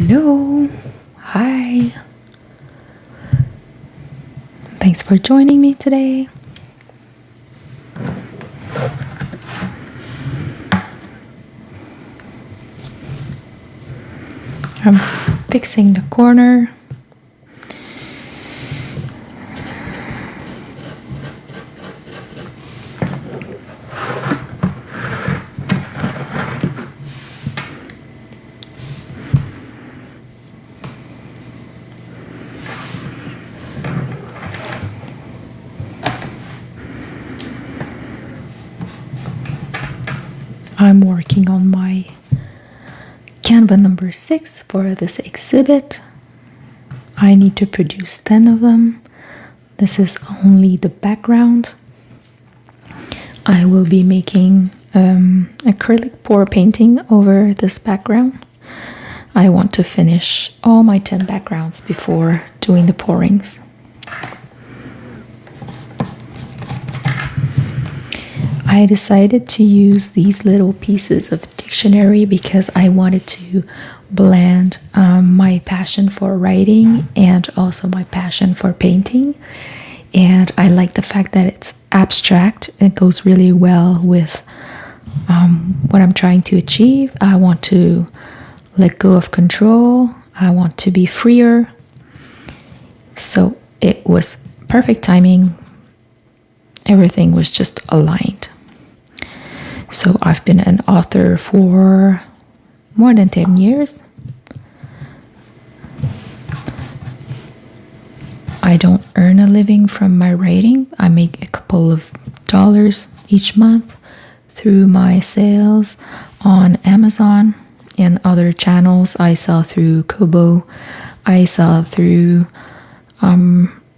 Hello, hi. Thanks for joining me today. I'm fixing the corner. I'm working on my Canva number 6 for this exhibit. I need to produce 10 of them. This is only the background. I will be making acrylic pour painting over this background. I want to finish all my 10 backgrounds before doing the pourings. I decided to use these little pieces of dictionary because I wanted to blend my passion for writing and also my passion for painting. And I like the fact that it's abstract. It goes really well with what I'm trying to achieve. I want to let go of control. I want to be freer. So it was perfect timing. Everything was just aligned. So I've been an author for more than 10 years. I don't earn a living from my writing. I make a couple of dollars each month through my sales on Amazon and other channels. I sell through Kobo. I sell through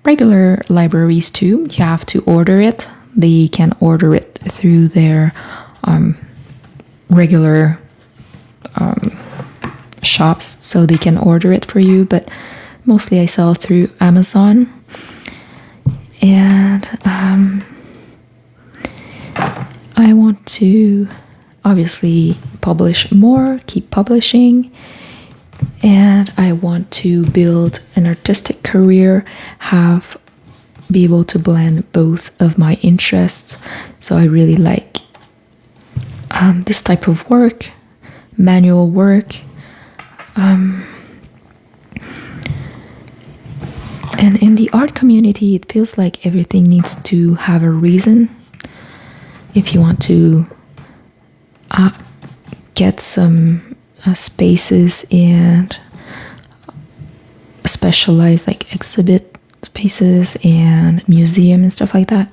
regular libraries too. You have to order it. They can order it through their regular shops, so they can order it for you, but mostly I sell through Amazon. And I want to obviously publish more, keep publishing, and I want to build an artistic career, be able to blend both of my interests. So I really like this type of work, manual work, and in the art community, it feels like everything needs to have a reason. If you want to get some spaces and specialized like exhibit spaces and museum and stuff like that,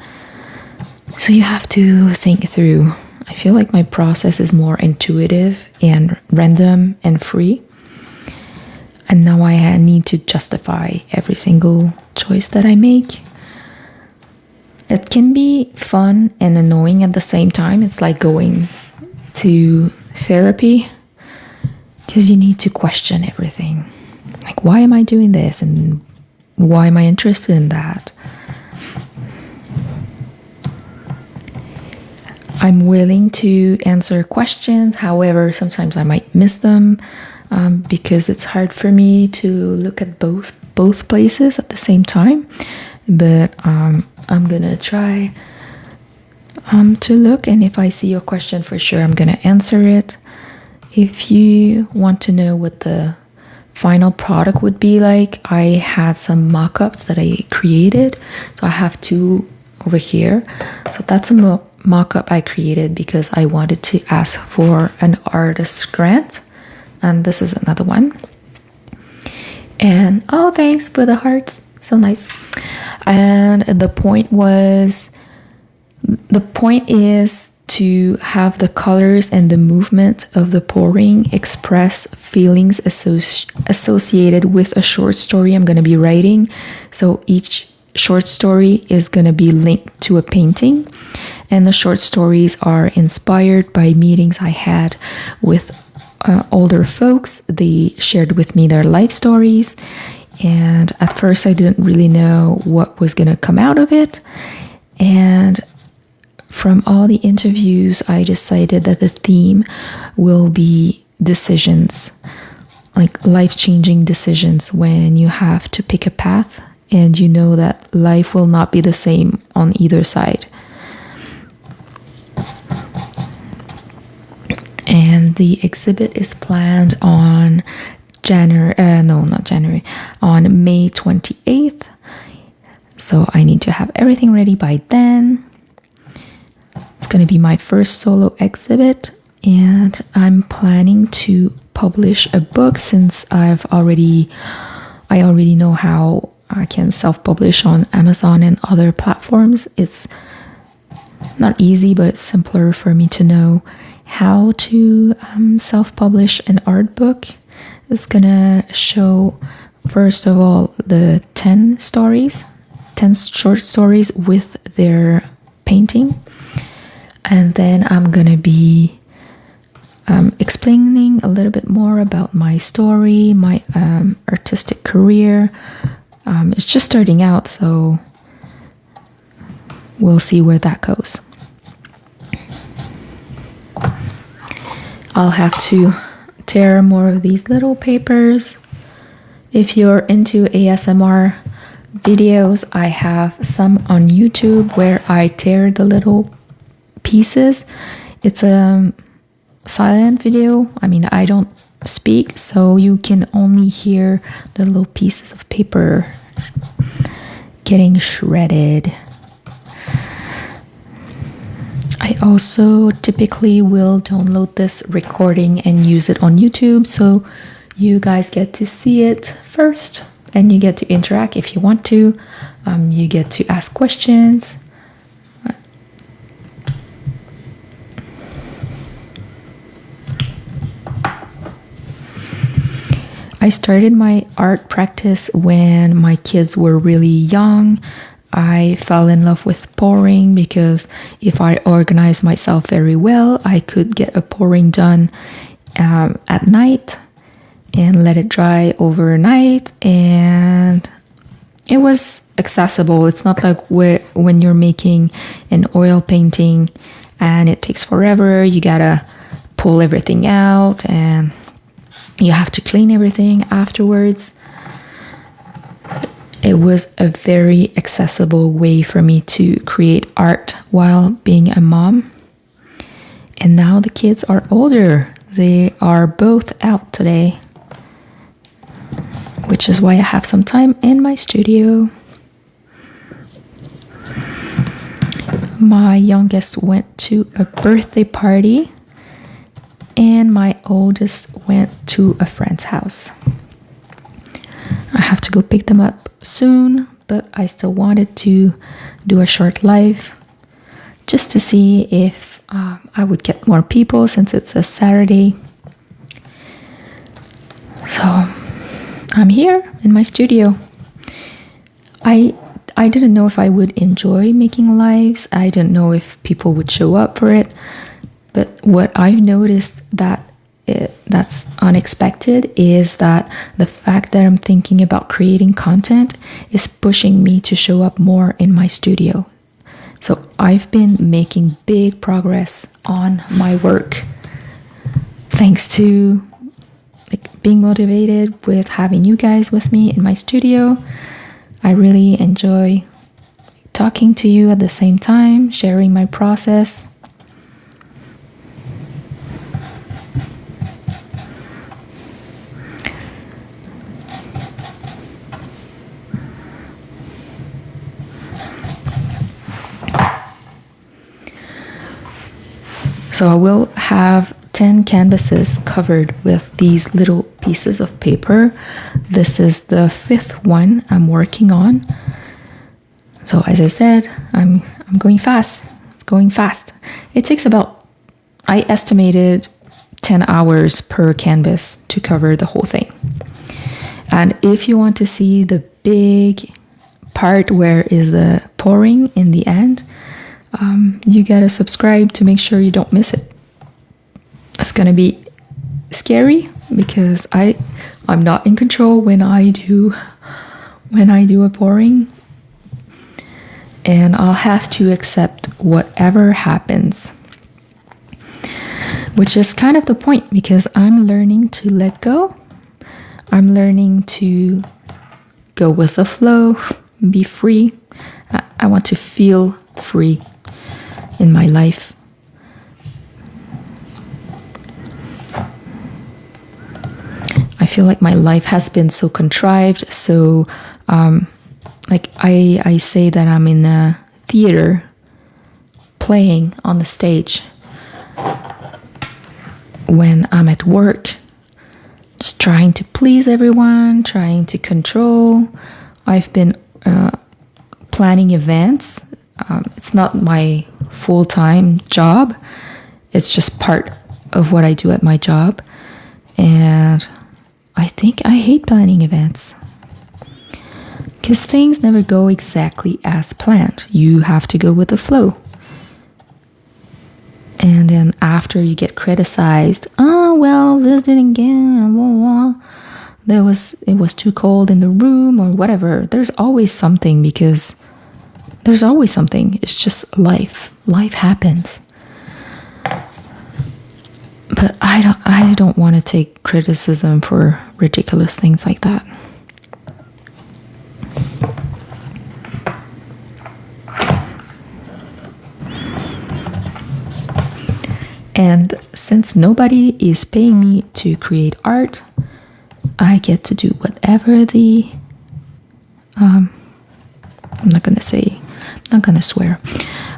so you have to think through. I feel like my process is more intuitive and random and free. And now I need to justify every single choice that I make. It can be fun and annoying at the same time. It's like going to therapy because you need to question everything. Like, why am I doing this? And why am I interested in that? I'm willing to answer questions. However, sometimes I might miss them because it's hard for me to look at both places at the same time. But I'm gonna try to look, and if I see your question, for sure I'm gonna answer it. If you want to know what the final product would be like, I had some mock-ups that I created. So I have two over here. So that's a mock-up I created because I wanted to ask for an artist grant, and this is another one. And oh, thanks for the hearts, so nice. And the point is to have the colors and the movement of the pouring express feelings associated with a short story I'm going to be writing. So each short story is going to be linked to a painting, and the short stories are inspired by meetings I had with older folks. They shared with me their life stories, and at first I didn't really know what was going to come out of it. And from all the interviews, I decided that the theme will be decisions. like life-changing decisions when you have to pick a path and you know that life will not be the same on either side. And the exhibit is planned on on May 28th. So I need to have everything ready by then. It's going to be my first solo exhibit, and I'm planning to publish a book since I already know how I can self-publish on Amazon and other platforms. It's not easy, but it's simpler for me to know how to self-publish an art book. It's gonna show, first of all, the 10 short stories with their painting. And then I'm gonna be explaining a little bit more about my story, my artistic career. It's just starting out, so we'll see where that goes. I'll have to tear more of these little papers. If you're into ASMR videos, I have some on YouTube where I tear the little pieces. It's a silent video. I mean, I don't speak, so you can only hear the little pieces of paper getting shredded. I also typically will download this recording and use it on YouTube, so you guys get to see it first and you get to interact if you want to. You get to ask questions. I started my art practice when my kids were really young. I fell in love with pouring because if I organized myself very well, I could get a pouring done at night and let it dry overnight, and it was accessible. It's not like when you're making an oil painting and it takes forever. You gotta pull everything out and you have to clean everything afterwards. It was a very accessible way for me to create art while being a mom. And now the kids are older. They are both out today, which is why I have some time in my studio. My youngest went to a birthday party, and my oldest went to a friend's house. I have to go pick them up soon, but I still wanted to do a short live just to see if I would get more people since it's a Saturday. So I'm here in my studio. I didn't know if I would enjoy making lives. I didn't know if people would show up for it. But what I've noticed that's unexpected is that the fact that I'm thinking about creating content is pushing me to show up more in my studio. So I've been making big progress on my work thanks to being motivated with having you guys with me in my studio. I really enjoy talking to you at the same time, sharing my process. So I will have 10 canvases covered with these little pieces of paper. This is the 5th one I'm working on. So as I said, I'm going fast. It's going fast. It takes about, I estimated 10 hours per canvas to cover the whole thing. And if you want to see the big part where is the pouring in the end, you gotta subscribe to make sure you don't miss it. It's gonna be scary because I'm not in control when I do a pouring, and I'll have to accept whatever happens, which is kind of the point because I'm learning to let go. I'm learning to go with the flow, be free. I want to feel free in my life. I feel like my life has been so contrived. So, like I say that I'm in a theater playing on the stage when I'm at work, just trying to please everyone, trying to control. I've been planning events. It's not my full-time job. It's just part of what I do at my job. And I think I hate planning events because things never go exactly as planned. You have to go with the flow. And then after you get criticized, oh, well, this didn't get, blah, blah. It was too cold in the room or whatever. There's always something because there's always something. It's just life. Life happens. But I don't want to take criticism for ridiculous things like that. And since nobody is paying me to create art, I get to do whatever I'm not going to swear.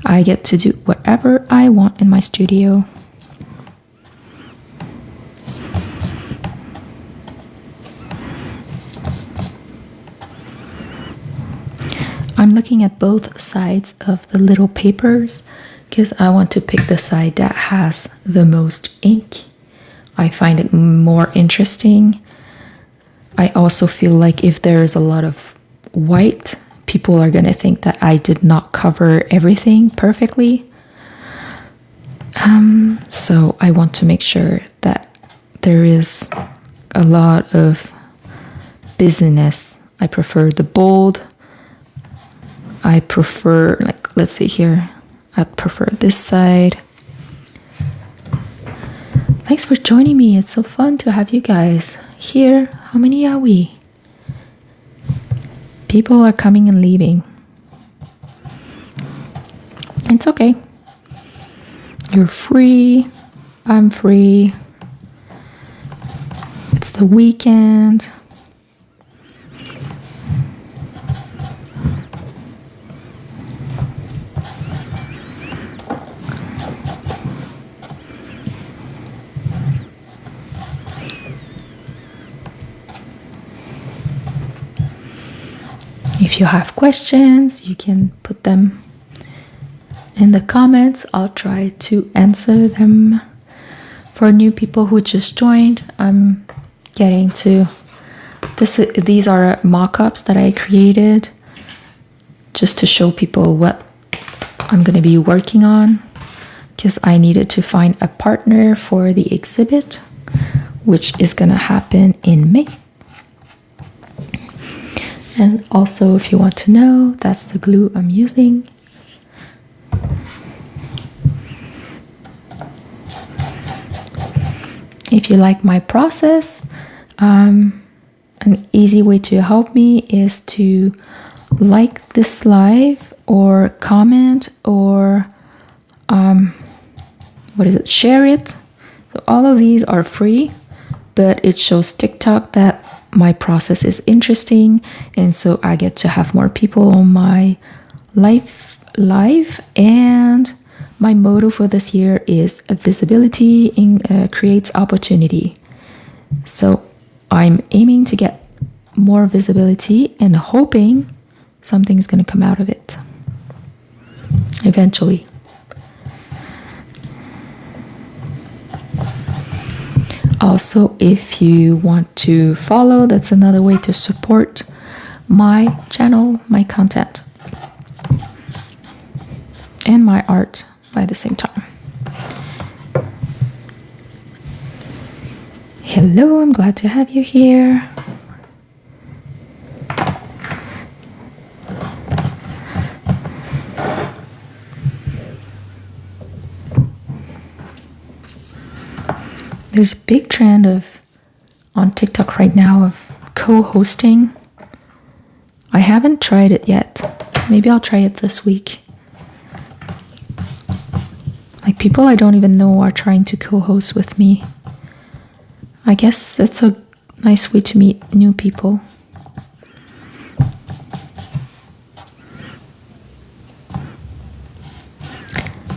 I get to do whatever I want in my studio. I'm looking at both sides of the little papers because I want to pick the side that has the most ink. I find it more interesting. I also feel like if there's a lot of white, people are going to think that I did not cover everything perfectly. So I want to make sure that there is a lot of busyness. I prefer the bold. I prefer, like, let's see here. I'd prefer this side. Thanks for joining me. It's so fun to have you guys here. How many are we? People are coming and leaving. It's okay. You're free. I'm free. It's the weekend. If you have questions, you can put them in the comments. I'll try to answer them. For new people who just joined, I'm getting to these are mock-ups that I created just to show people what I'm going to be working on, because I needed to find a partner for the exhibit, which is going to happen in May. And also, if you want to know, that's the glue I'm using. If you like my process, an easy way to help me is to like this live or comment or share it. So all of these are free, but it shows TikTok that my process is interesting, and so I get to have more people on my live. And my motto for this year is visibility creates opportunity. So I'm aiming to get more visibility and hoping something's going to come out of it eventually. Also, if you want to follow, that's another way to support my channel, my content, and my art by the same time. Hello, I'm glad to have you here. There's a big trend on TikTok right now of co-hosting. I haven't tried it yet. Maybe I'll try it this week. Like, people I don't even know are trying to co-host with me. I guess it's a nice way to meet new people.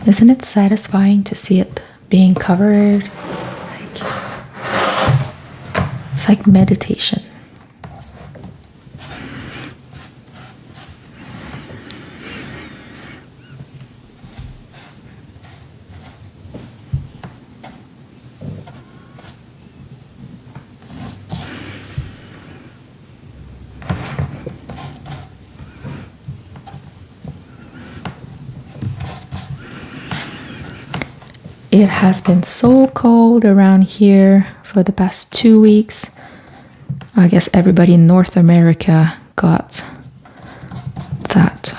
Isn't it satisfying to see it being covered? It's like meditation. It has been so cold around here for the past 2 weeks. I guess everybody in North America got that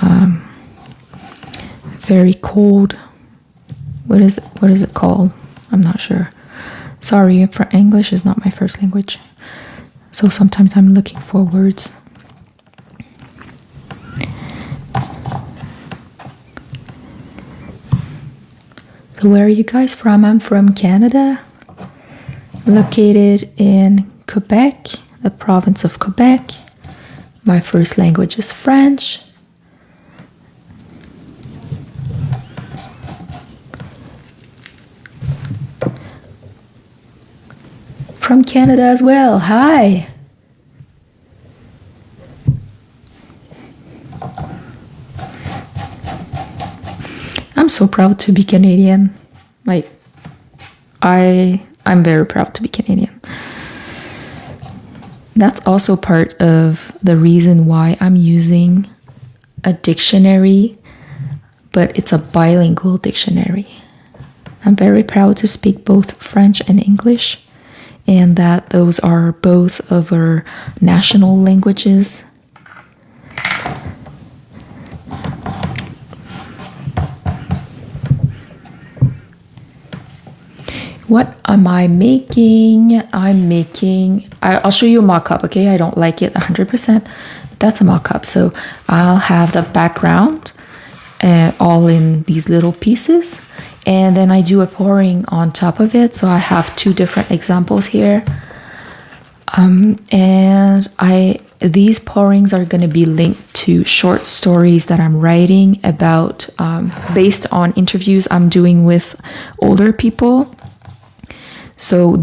very cold. What is it called? I'm not sure. Sorry, for English is not my first language. So sometimes I'm looking for words. So where are you guys from? I'm from Canada, located in Quebec, the province of Quebec. My first language is French. From Canada as well. Hi. I'm so proud to be Canadian. Like, I'm very proud to be Canadian. That's also part of the reason why I'm using a dictionary, but it's a bilingual dictionary. I'm very proud to speak both French and English, and that those are both of our national languages. What am I making? I'll show you a mock-up, okay? I don't like it 100%. That's a mock-up. So I'll have the background all in these little pieces. And then I do a pouring on top of it. So I have 2 different examples here. These pourings are going to be linked to short stories that I'm writing about based on interviews I'm doing with older people. So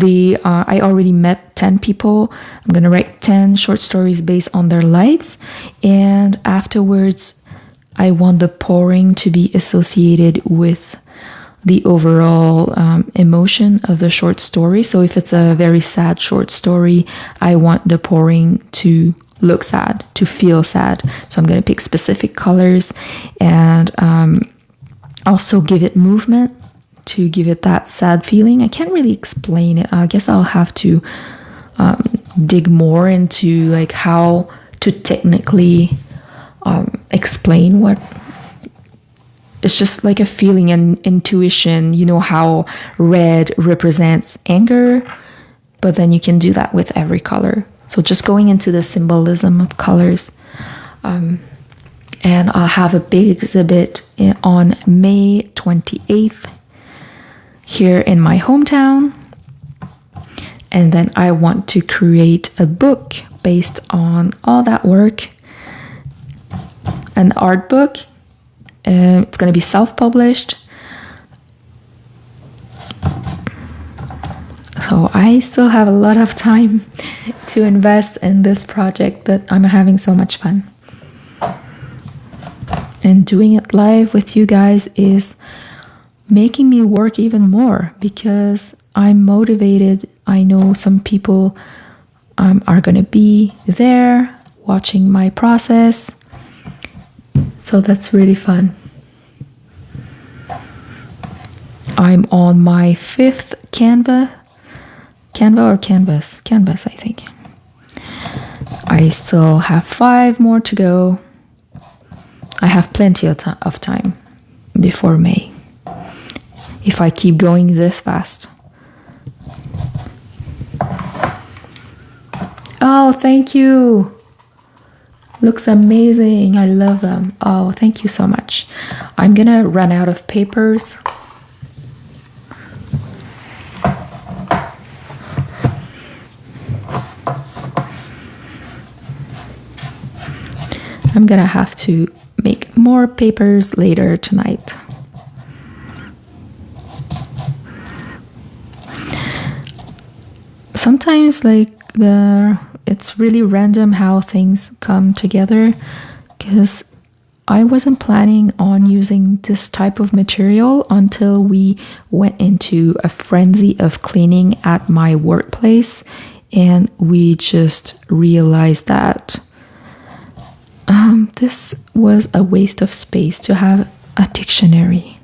I already met 10 people. I'm going to write 10 short stories based on their lives. And afterwards, I want the pouring to be associated with the overall emotion of the short story. So if it's a very sad short story, I want the pouring to look sad, to feel sad. So I'm going to pick specific colors and also give it movement, to give it that sad feeling. I can't really explain it. I guess I'll have to dig more into like how to technically explain what. It's just like a feeling and intuition. You know how red represents anger, but then you can do that with every color. So just going into the symbolism of colors. And I'll have a big exhibit on May 28th. Here in my hometown. And then I want to create a book based on all that work. An art book. It's going to be self-published. So I still have a lot of time to invest in this project, but I'm having so much fun. And doing it live with you guys is making me work even more because I'm motivated. I know some people are going to be there watching my process. So that's really fun. I'm on my 5th Canvas, I think. I still have 5 more to go. I have plenty of time before May. If I keep going this fast. Wow, thank you. Looks amazing. I love them. Oh, thank you so much. I'm gonna run out of papers. I'm gonna have to make more papers later tonight. Sometimes it's really random how things come together, because I wasn't planning on using this type of material until we went into a frenzy of cleaning at my workplace, and we just realized that this was a waste of space to have a dictionary.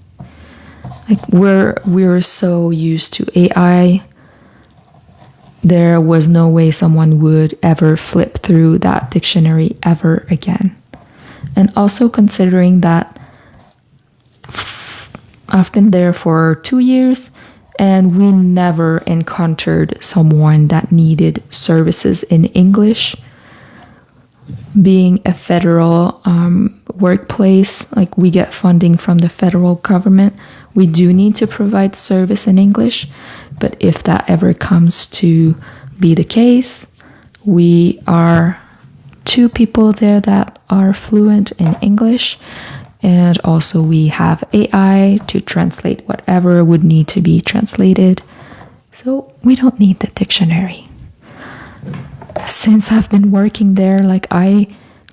Like we're so used to AI. There was no way someone would ever flip through that dictionary ever again. And also considering that I've been there for 2 years and we never encountered someone that needed services in English. Being a federal workplace, like we get funding from the federal government, we do need to provide service in English. But if that ever comes to be the case, we are 2 people there that are fluent in English, and also we have AI to translate whatever would need to be translated. So we don't need the dictionary. Since I've been working there, like I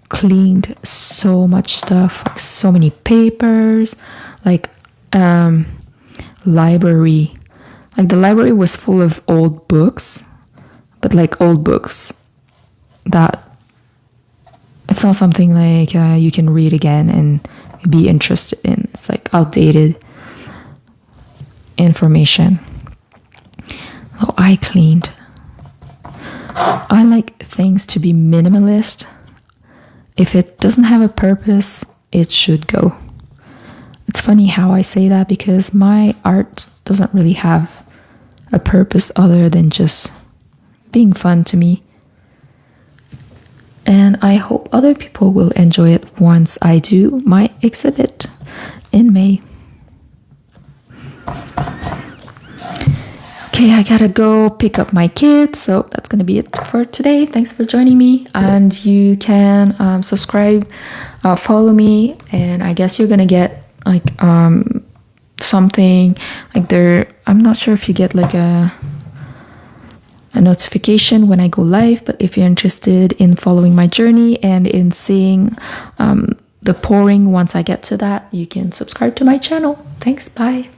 cleaned so much stuff, like so many papers, like library. Like the library was full of old books, but like old books that it's not something like you can read again and be interested in. It's like outdated information. So I cleaned. I like things to be minimalist. If it doesn't have a purpose, it should go. It's funny how I say that because my art doesn't really have a purpose other than just being fun to me. And I hope other people will enjoy it once I do my exhibit in May. Okay, I gotta go pick up my kids, so that's gonna be it for today. Thanks for joining me, and you can subscribe, follow me, and I guess you're gonna get like something like there. I'm not sure if you get like a notification when I go live, but if you're interested in following my journey and in seeing the pouring once I get to that, you can subscribe to my channel. Thanks, bye.